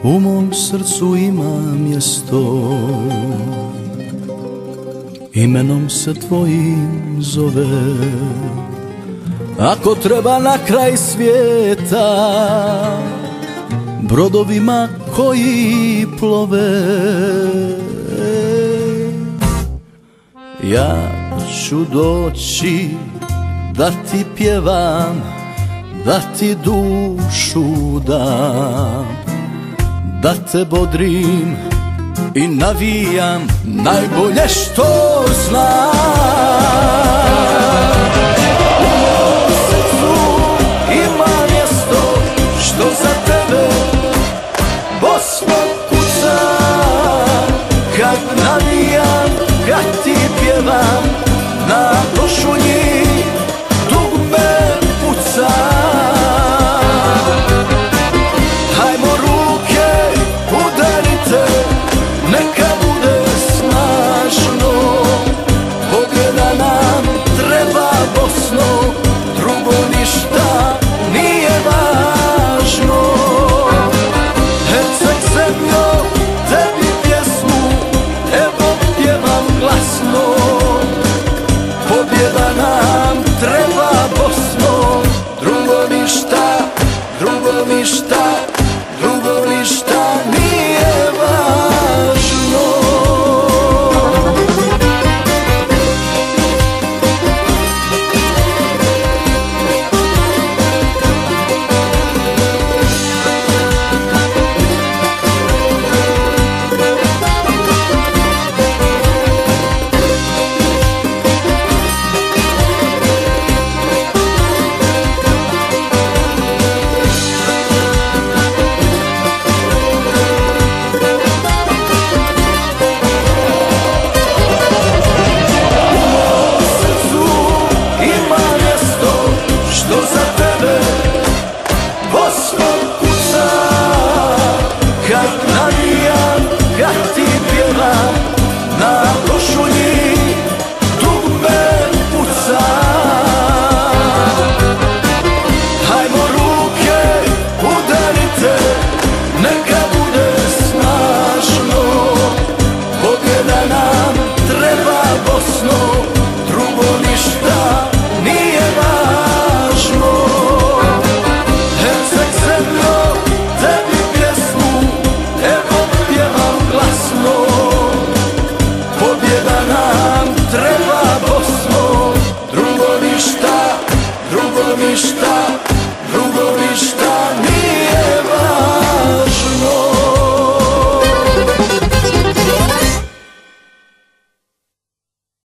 u mom srcu ima mjesto, imenom se tvojim zove. Ako treba na kraj svijeta, brodovima koji plove, ja ću doći da ti pjevam, da ti dušu dam, da te bodrim i navijam najbolje što znam.